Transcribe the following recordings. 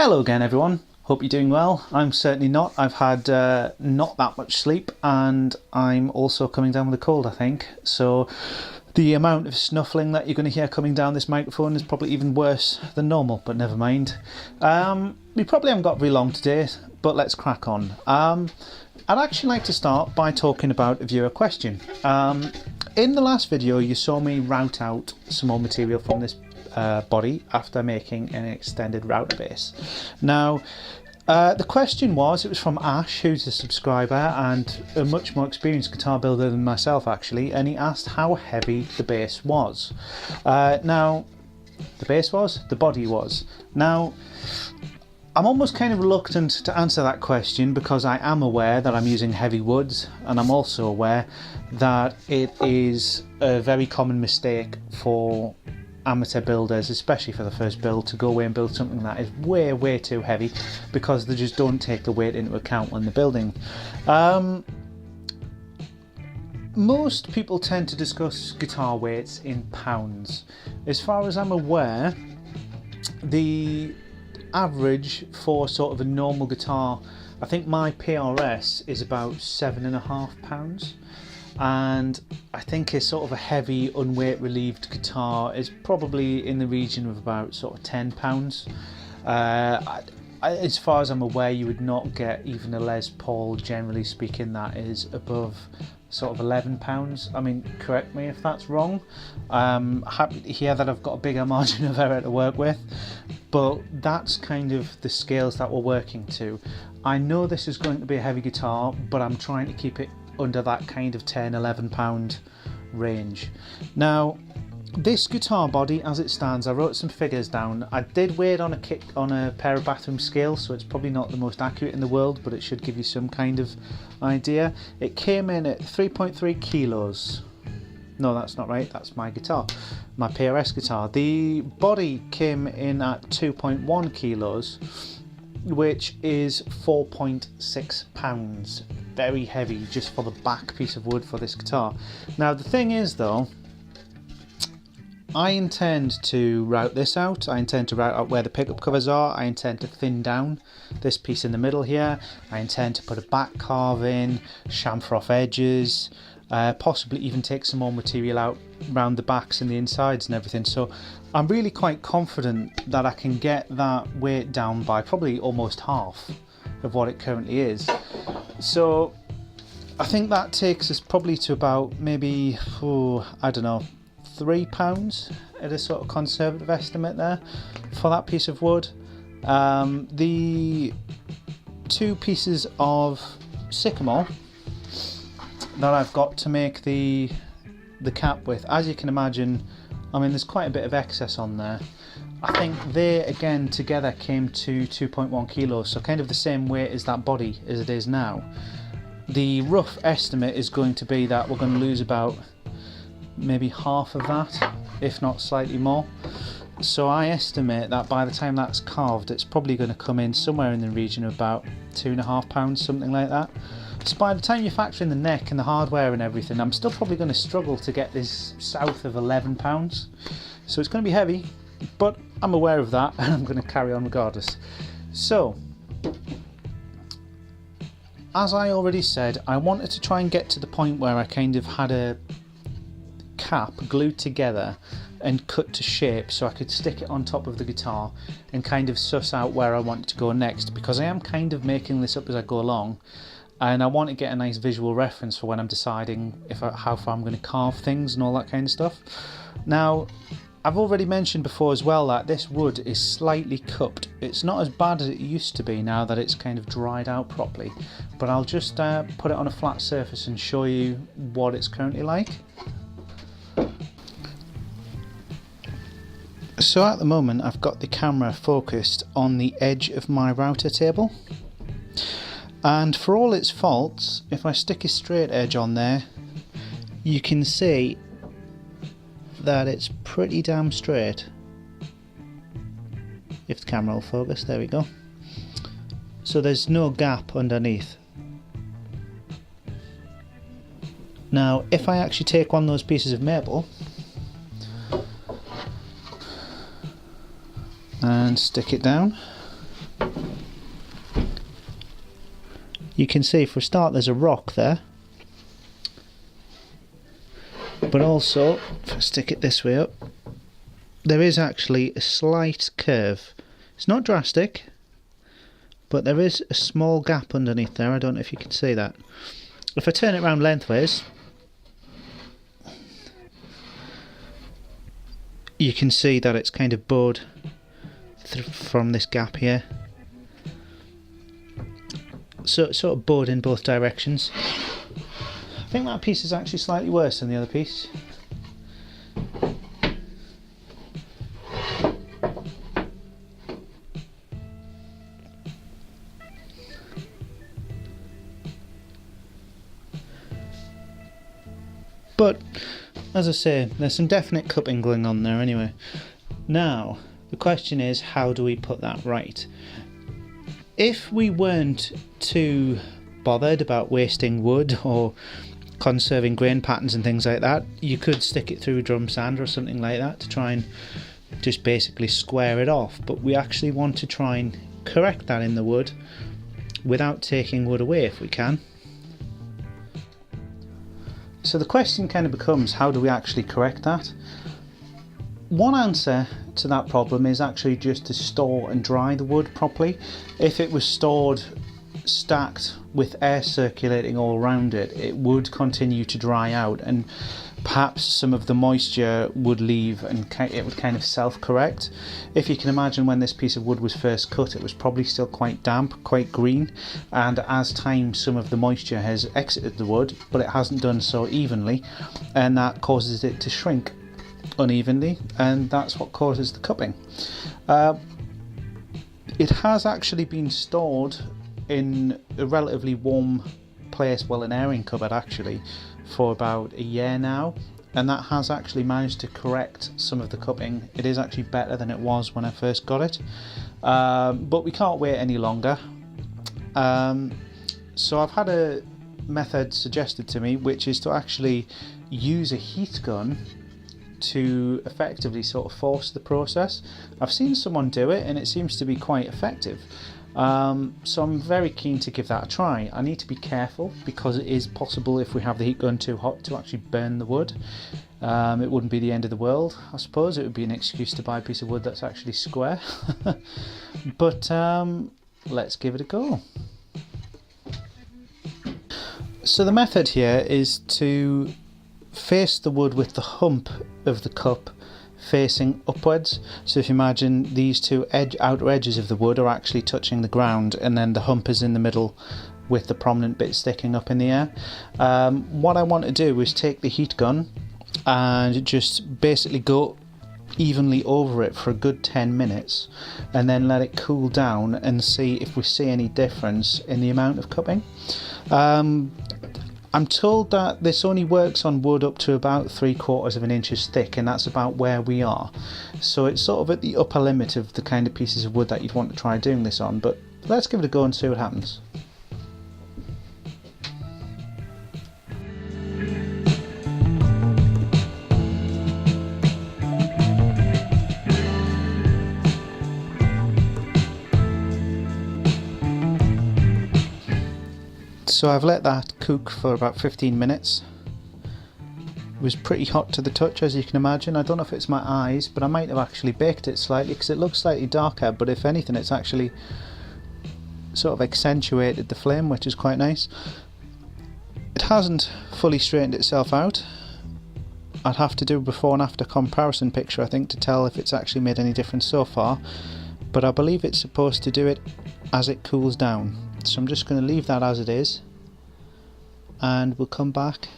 Hello again everyone, hope you're doing well. I'm certainly not. I've had not that much sleep and I'm also coming down with a cold I think. So the amount of snuffling that you're going to hear coming down this microphone is probably even worse than normal, but never mind. We probably haven't got very long today, but let's crack on. I'd actually like to start by talking about a viewer question. In the last video you saw me route out some more material from this body after making an extended router base. Now the question was, it was from Ash, who's a subscriber and a much more experienced guitar builder than myself actually, and he asked how heavy the base was. Now the body was. Now I'm almost kind of reluctant to answer that question because I am aware that I'm using heavy woods, and I'm also aware that it is a very common mistake for amateur builders, especially for the first build, to go away and build something that is way too heavy because they just don't take the weight into account when they're building. Most people tend to discuss guitar weights in pounds. As far as I'm aware, the average for sort of a normal guitar, I think my PRS is about £7.5, and I think a sort of a heavy unweight relieved guitar is probably in the region of about sort of £10. As far as I'm aware, you would not get even a Les Paul, generally speaking, that is above sort of £11. I mean, correct me if that's wrong. I'm happy to hear that I've got a bigger margin of error to work with, but that's kind of the scales that we're working to. I know this is going to be a heavy guitar, but I'm trying to keep it under that kind of £10–11 range. Now this guitar body as it stands, I wrote some figures down. I did weigh it on a pair of bathroom scales, so it's probably not the most accurate in the world, but it should give you some kind of idea. It came in at 3.3 kilos. No, that's not right, that's my guitar, my PRS guitar. The body came in at 2.1 kilos, which is 4.6 pounds. Very heavy just for the back piece of wood for this guitar. Now the thing is though, I intend to route this out. I intend to route out where the pickup covers are. I intend to thin down this piece in the middle here. I intend to put a back carve in, chamfer off edges, possibly even take some more material out around the backs and the insides and everything. So I'm really quite confident that I can get that weight down by probably almost half of what it currently is. So I think that takes us probably to about maybe, I don't know, £3 at a sort of conservative estimate there for that piece of wood. The two pieces of sycamore that I've got to make the cap with, as you can imagine, I mean there's quite a bit of excess on there. I think they again together came to 2.1 kilos, so kind of the same weight as that body as it is now. The rough estimate is going to be that we're going to lose about maybe half of that, if not slightly more. So I estimate that by the time that's carved, it's probably going to come in somewhere in the region of about £2.5, something like that. So by the time you factor in the neck and the hardware and everything, I'm still probably going to struggle to get this south of £11. So it's going to be heavy, but I'm aware of that and I'm going to carry on regardless. So as I already said, I wanted to try and get to the point where I kind of had a cap glued together and cut to shape so I could stick it on top of the guitar and kind of suss out where I want to go next, because I am kind of making this up as I go along and I want to get a nice visual reference for when I'm deciding how far I'm going to carve things and all that kind of stuff. Now I've already mentioned before as well that this wood is slightly cupped. It's not as bad as it used to be now that it's kind of dried out properly, but I'll just put it on a flat surface and show you what it's currently like. So at the moment I've got the camera focused on the edge of my router table, and for all its faults, if I stick a straight edge on there, you can see that it's pretty damn straight. If the camera will focus, there we go. So there's no gap underneath. Now if I actually take one of those pieces of maple and stick it down, You can see for a start there's a rock there, but also if I stick it this way up, there is actually a slight curve. It's not drastic, but there is a small gap underneath there. I don't know if you can see that. If I turn it around lengthways, you can see that it's kind of bowed from this gap here. So it's sort of bowed in both directions. I think that piece is actually slightly worse than the other piece. But as I say, there's some definite cupping going on there anyway. Now the question is, how do we put that right? If we weren't too bothered about wasting wood or conserving grain patterns and things like that, you could stick it through a drum sander or something like that to try and just basically square it off. But we actually want to try and correct that in the wood without taking wood away if we can. So the question kind of becomes, how do we actually correct that? One answer to that problem is actually just to store and dry the wood properly. If it was stored stacked with air circulating all around it, it would continue to dry out, and perhaps some of the moisture would leave and it would kind of self-correct. If you can imagine, when this piece of wood was first cut, it was probably still quite damp, quite green, and as time some of the moisture has exited the wood, but it hasn't done so evenly, and that causes it to shrink unevenly, and that's what causes the cupping. It has actually been stored in a relatively warm place, well, an airing cupboard actually, for about a year now, and that has actually managed to correct some of the cupping. It is actually better than it was when I first got it, but we can't wait any longer. So I've had a method suggested to me, which is to actually use a heat gun to effectively sort of force the process. I've seen someone do it and it seems to be quite effective. So I'm very keen to give that a try. I need to be careful because it is possible, if we have the heat gun too hot, to actually burn the wood. It wouldn't be the end of the world, I suppose. It would be an excuse to buy a piece of wood that's actually square. But let's give it a go. So the method here is to face the wood with the hump of the cup facing upwards. So if you imagine, these two outer edges of the wood are actually touching the ground, and then the hump is in the middle with the prominent bit sticking up in the air. What I want to do is take the heat gun and just basically go evenly over it for a good 10 minutes and then let it cool down and see if we see any difference in the amount of cupping. I'm told that this only works on wood up to about 3/4 of an inch thick, and that's about where we are. So it's sort of at the upper limit of the kind of pieces of wood that you'd want to try doing this on, but let's give it a go and see what happens. So I've let that cook for about 15 minutes. It was pretty hot to the touch, as you can imagine. I don't know if it's my eyes, but I might have actually baked it slightly because it looks slightly darker, but if anything it's actually sort of accentuated the flame, which is quite nice. It hasn't fully straightened itself out. I'd have to do a before and after comparison picture, I think, to tell if it's actually made any difference so far, but I believe it's supposed to do it as it cools down. So I'm just going to leave that as it is, and we'll come back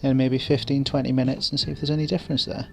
in maybe 15-20 minutes and see if there's any difference there.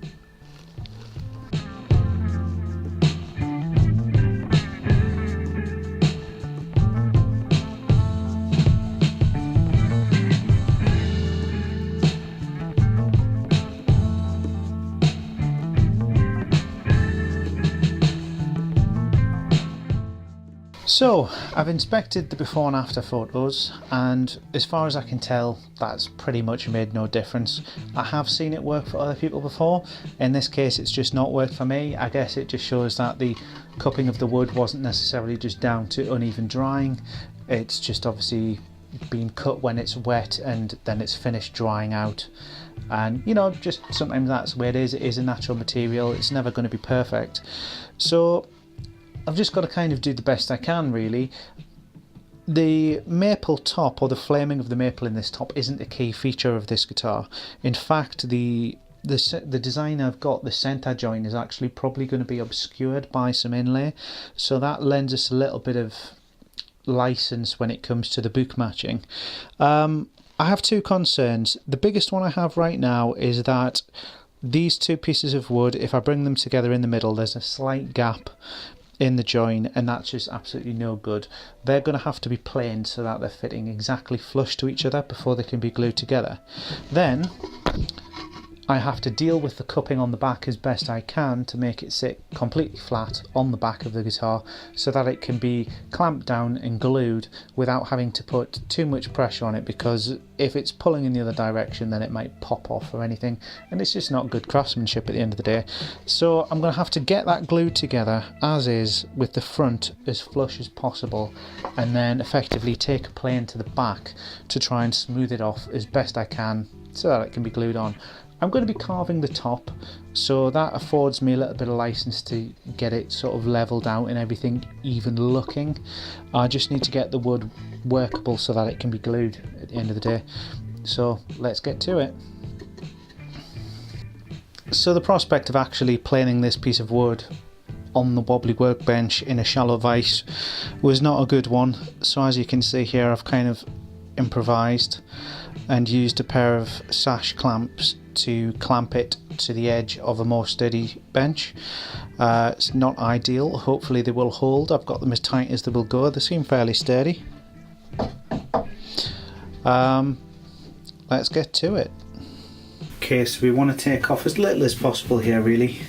So I've inspected the before and after photos, and as far as I can tell, that's pretty much made no difference. I have seen it work for other people before. In this case, it's just not worked for me. I guess it just shows that the cupping of the wood wasn't necessarily just down to uneven drying. It's just obviously been cut when it's wet and then it's finished drying out. And you know, just sometimes that's the way it is. It is a natural material. It's never going to be perfect. So I've just got to kind of do the best I can, really. The maple top, or the flaming of the maple in this top, isn't a key feature of this guitar. In fact, the design I've got, the centre joint, is actually probably going to be obscured by some inlay, so that lends us a little bit of license when it comes to the book matching. I have two concerns. The biggest one I have right now is that these two pieces of wood, if I bring them together in the middle, there's a slight gap in the join, and that's just absolutely no good. They're going to have to be planed so that they're fitting exactly flush to each other before they can be glued together. Then I have to deal with the cupping on the back as best I can to make it sit completely flat on the back of the guitar so that it can be clamped down and glued without having to put too much pressure on it, because if it's pulling in the other direction then it might pop off or anything, and it's just not good craftsmanship at the end of the day. So I'm going to have to get that glued together as is, with the front as flush as possible, and then effectively take a plane to the back to try and smooth it off as best I can so that it can be glued on. I'm going to be carving the top, so that affords me a little bit of license to get it sort of leveled out and everything even looking. I just need to get the wood workable so that it can be glued at the end of the day. So let's get to it. So the prospect of actually planing this piece of wood on the wobbly workbench in a shallow vise was not a good one. So as you can see here, I've kind of improvised and used a pair of sash clamps to clamp it to the edge of a more sturdy bench. It's not ideal. Hopefully they will hold. I've got them as tight as they will go. They seem fairly sturdy. Let's get to it. Okay, so we want to take off as little as possible here, really.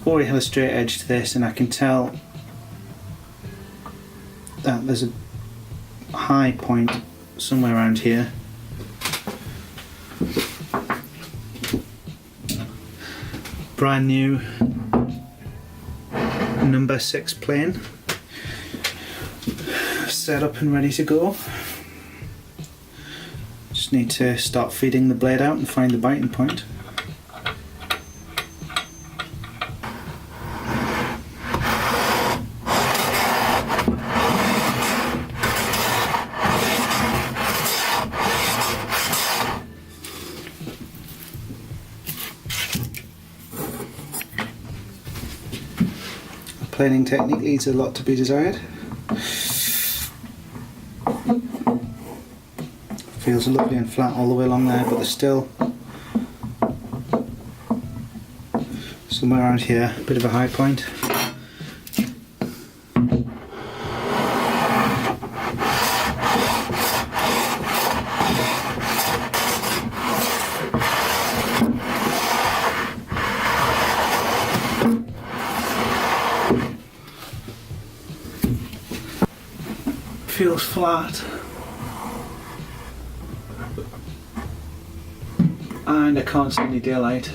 Already have a straight edge to this, and I can tell that there's a high point somewhere around here. Brand new number 6 plane, set up and ready to go. Just need to start feeding the blade out and find the biting point. Planing technique leaves a lot to be desired. Feels lovely and flat all the way along there, but there's still somewhere around here a bit of a high point. Feels flat, and I can't see any daylight.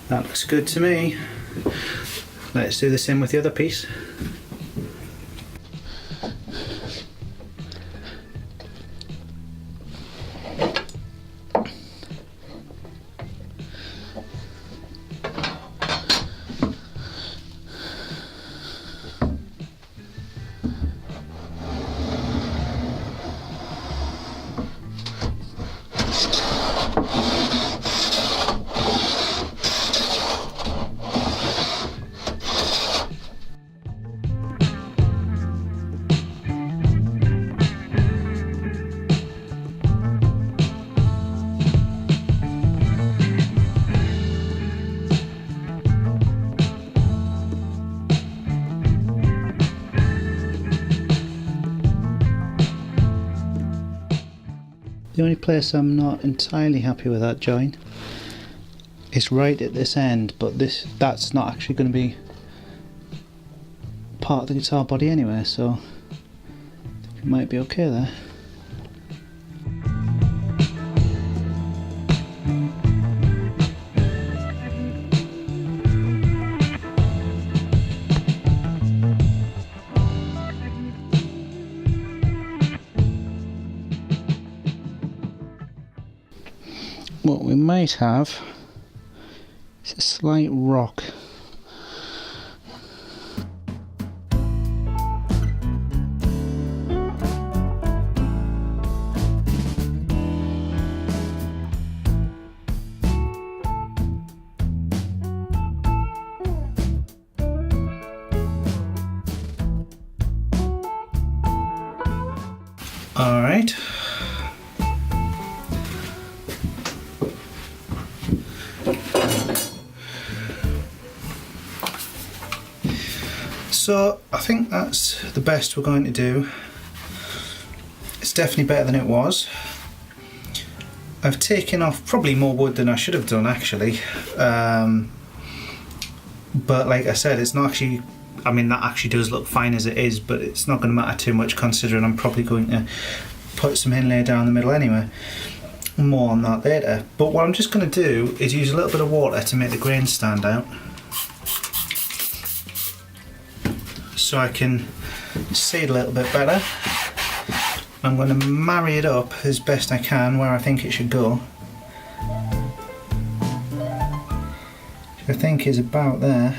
That looks good to me. Let's do the same with the other piece. The only place I'm not entirely happy with that join is right at this end, but that's not actually going to be part of the guitar body anyway, so it might be okay there. What we might have is a slight rock. All right. So I think that's the best we're going to do. It's definitely better than it was. I've taken off probably more wood than I should have done actually. But like I said, it's not actually, I mean that actually does look fine as it is, but it's not going to matter too much considering I'm probably going to put some inlay down the middle anyway. More on that later. But what I'm just going to do is use a little bit of water to make the grains stand out, so I can see it a little bit better. I'm going to marry it up as best I can where I think it should go. Which I think is about there.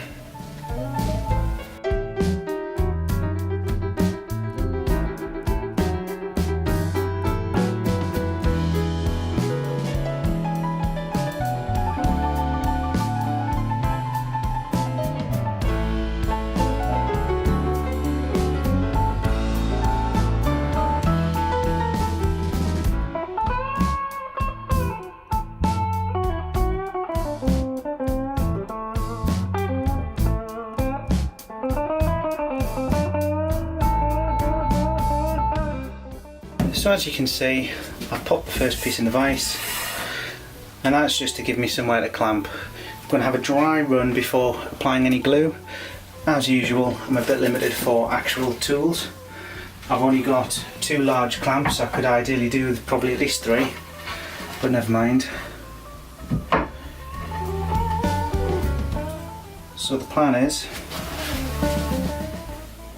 So as you can see, I've popped the first piece in the vise, and that's just to give me somewhere to clamp. I'm going to have a dry run before applying any glue. As usual, I'm a bit limited for actual tools. I've only got 2 large clamps. I could ideally do with probably at least 3, but never mind. So the plan is,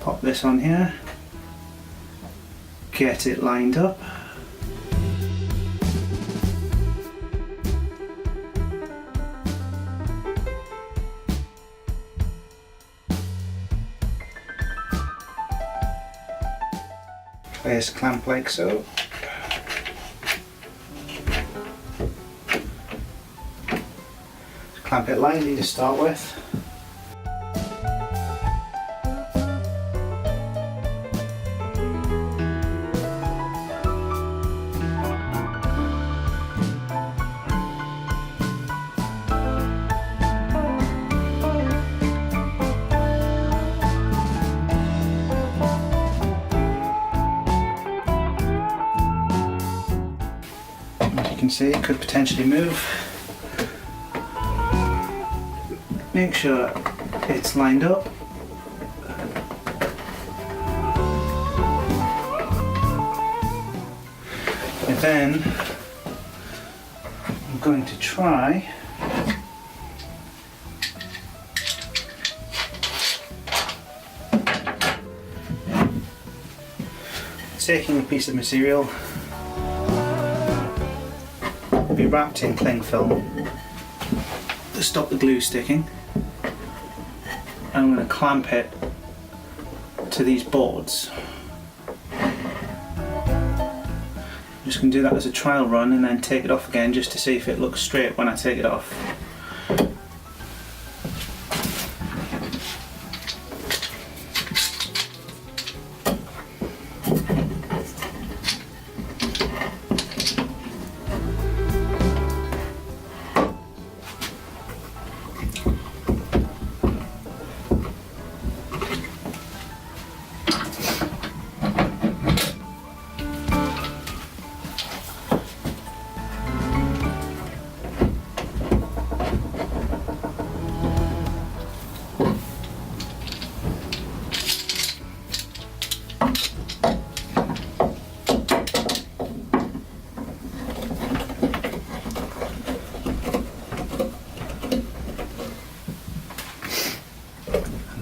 pop this on here, get it lined up. Place clamp like so. Clamp it lightly to start with. See, it could potentially move. Make sure it's lined up. And then I'm going to try taking a piece of material, be wrapped in cling film to stop the glue sticking, and I'm going to clamp it to these boards. I'm just going to do that as a trial run and then take it off again just to see if it looks straight when I take it off.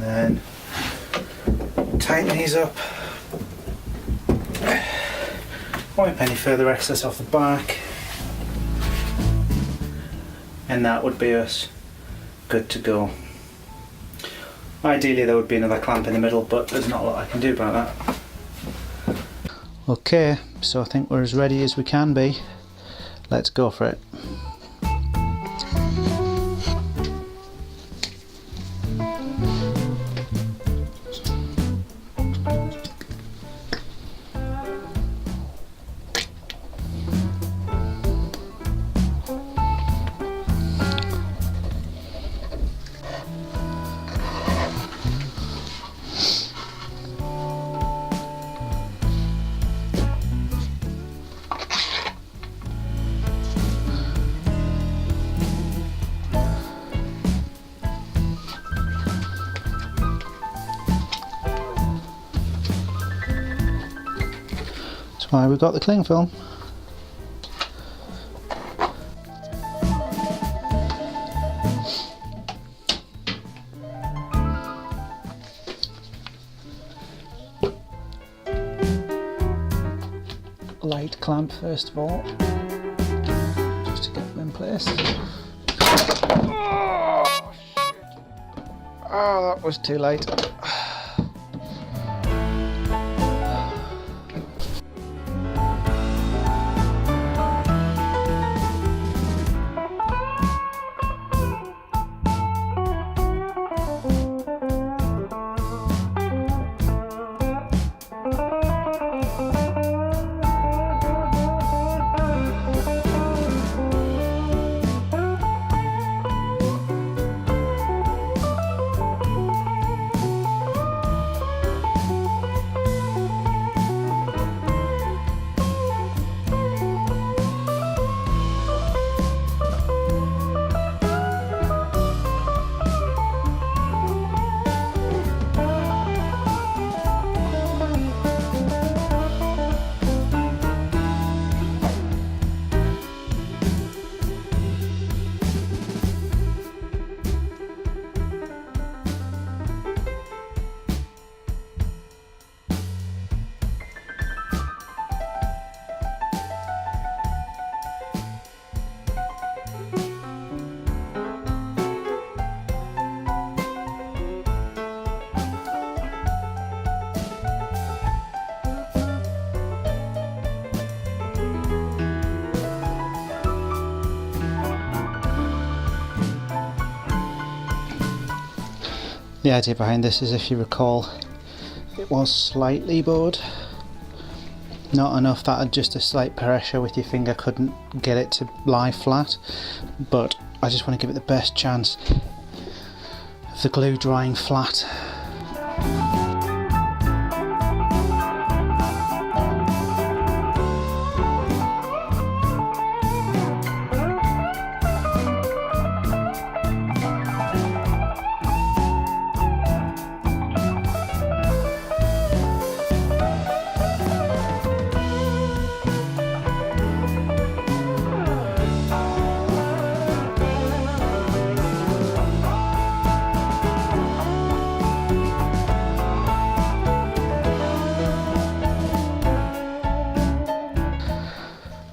then tighten these up, wipe any further excess off the back, and that would be us good to go. Ideally there would be another clamp in the middle, but there's not a lot I can do about that. Okay, so I think we're as ready as we can be. Let's go for it. That's why we've got the cling film. Light clamp first of all, just to get them in place. Oh, shit. Oh, that was too late. The idea behind this is, if you recall, it was slightly bowed. Not enough that just a slight pressure with your finger couldn't get it to lie flat, but I just want to give it the best chance of the glue drying flat.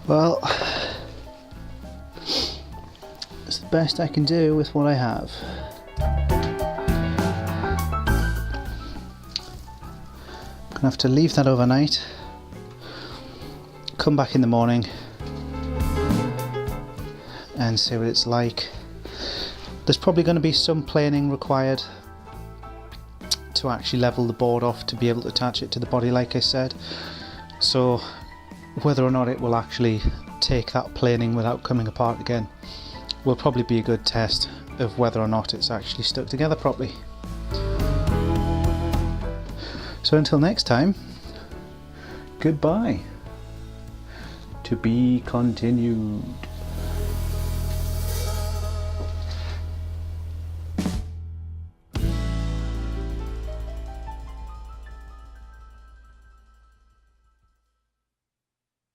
Well, it's the best I can do with what I have. I'm gonna have to leave that overnight, come back in the morning and see what it's like. There's probably going to be some planing required to actually level the board off to be able to attach it to the body, like I said. So whether or not it will actually take that planing without coming apart again will probably be a good test of whether or not it's actually stuck together properly. So until next time, goodbye. To be continued.